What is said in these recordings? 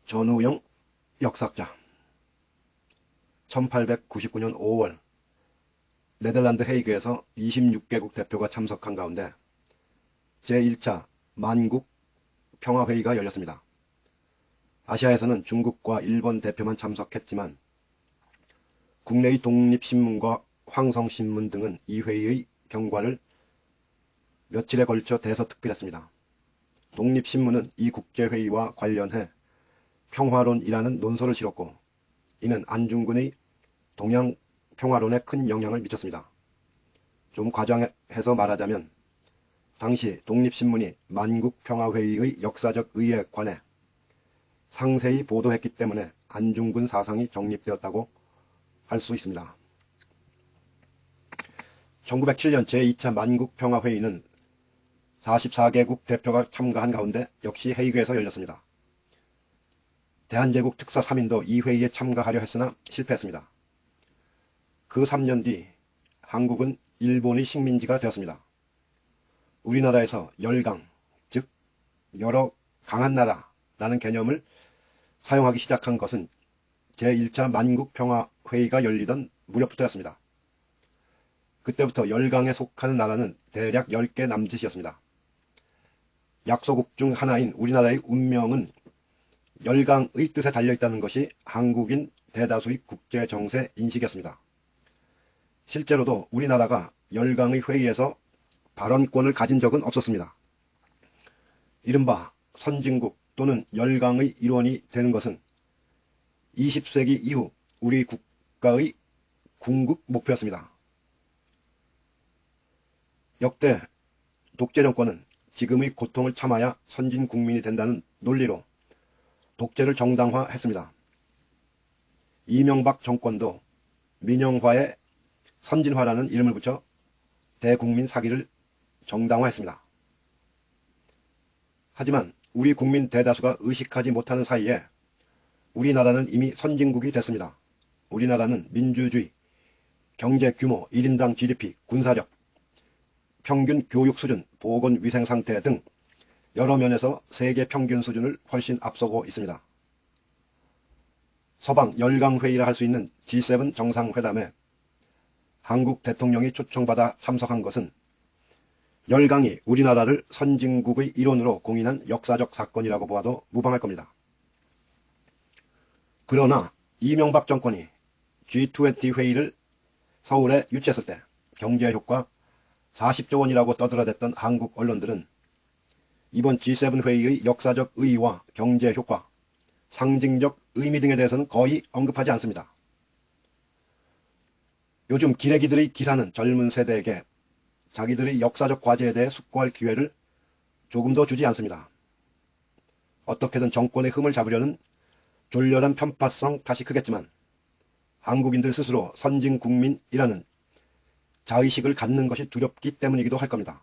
전우영 역사학자. 1899년 5월 네덜란드 헤이그에서 26개국 대표가 참석한 가운데 제1차 만국 평화회의가 열렸습니다. 아시아에서는 중국과 일본 대표만 참석했지만 국내의 독립신문과 황성신문 등은 이 회의의 경과를 며칠에 걸쳐 대서특필했습니다. 독립신문은 이 국제회의와 관련해 평화론이라는 논설을 실었고 이는 안중근의 동양평화론에 큰 영향을 미쳤습니다. 좀 과장해서 말하자면 당시 독립신문이 만국평화회의의 역사적 의의에 관해 상세히 보도했기 때문에 안중근 사상이 정립되었다고 할 수 있습니다. 1907년 제2차 만국평화회의는 44개국 대표가 참가한 가운데 역시 헤이그에서 열렸습니다. 대한제국 특사 3인도 이 회의에 참가하려 했으나 실패했습니다. 그 3년 뒤 한국은 일본의 식민지가 되었습니다. 우리나라에서 열강, 즉 여러 강한 나라라는 개념을 사용하기 시작한 것은 제1차 만국평화회의가 열리던 무렵부터였습니다. 그때부터 열강에 속하는 나라는 대략 10개 남짓이었습니다. 약소국 중 하나인 우리나라의 운명은 열강의 뜻에 달려있다는 것이 한국인 대다수의 국제정세 인식이었습니다. 실제로도 우리나라가 열강의 회의에서 발언권을 가진 적은 없었습니다. 이른바 선진국 또는 열강의 일원이 되는 것은 20세기 이후 우리 국가의 궁극 목표였습니다. 역대 독재 정권은 지금의 고통을 참아야 선진 국민이 된다는 논리로 독재를 정당화했습니다. 이명박 정권도 민영화에 선진화라는 이름을 붙여 대국민 사기를 정당화했습니다. 하지만 우리 국민 대다수가 의식하지 못하는 사이에 우리나라는 이미 선진국이 됐습니다. 우리나라는 민주주의, 경제 규모, 1인당 GDP, 군사력, 평균 교육 수준, 보건위생 상태 등 여러 면에서 세계 평균 수준을 훨씬 앞서고 있습니다. 서방 열강회의라 할 수 있는 G7 정상회담에 한국 대통령이 초청받아 참석한 것은 열강이 우리나라를 선진국의 일원으로 공인한 역사적 사건이라고 보아도 무방할 겁니다. 그러나 이명박 정권이 G20 회의를 서울에 유치했을 때 경제효과 40조 원이라고 떠들어댔던 한국 언론들은 이번 G7 회의의 역사적 의의와 경제효과, 상징적 의미 등에 대해서는 거의 언급하지 않습니다. 요즘 기레기들의 기사는 젊은 세대에게 자기들의 역사적 과제에 대해 숙고할 기회를 조금도 주지 않습니다. 어떻게든 정권의 흠을 잡으려는 졸렬한 편파성 탓이 크겠지만 한국인들 스스로 선진국민이라는 자의식을 갖는 것이 두렵기 때문이기도 할 겁니다.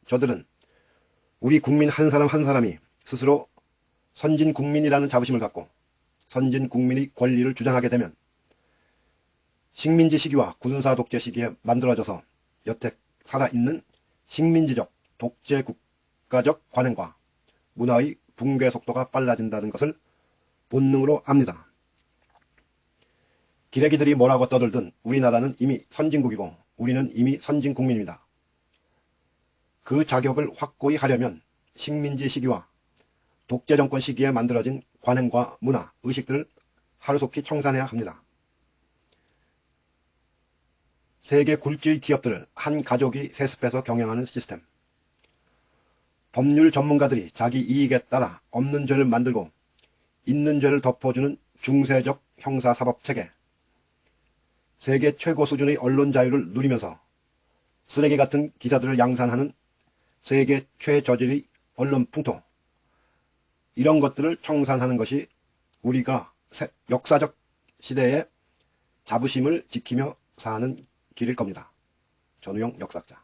저들은 우리 국민 한 사람 한 사람이 스스로 선진국민이라는 자부심을 갖고 선진국민의 권리를 주장하게 되면 식민지 시기와 군사 독재 시기에 만들어져서 여태 살아있는 식민지적 독재 국가적 관행과 문화의 붕괴 속도가 빨라진다는 것을 본능으로 압니다. 기레기들이 뭐라고 떠들든 우리나라는 이미 선진국이고 우리는 이미 선진국민입니다. 그 자격을 확고히 하려면 식민지 시기와 독재 정권 시기에 만들어진 관행과 문화, 의식들을 하루속히 청산해야 합니다. 세계 굴지의 기업들을 한 가족이 세습해서 경영하는 시스템. 법률 전문가들이 자기 이익에 따라 없는 죄를 만들고 있는 죄를 덮어주는 중세적 형사사법체계. 세계 최고 수준의 언론 자유를 누리면서 쓰레기 같은 기사들을 양산하는 세계 최저질의 언론 풍토. 이런 것들을 청산하는 것이 우리가 역사적 시대의 자부심을 지키며 사는 길일 겁니다. 전우영 역사학자.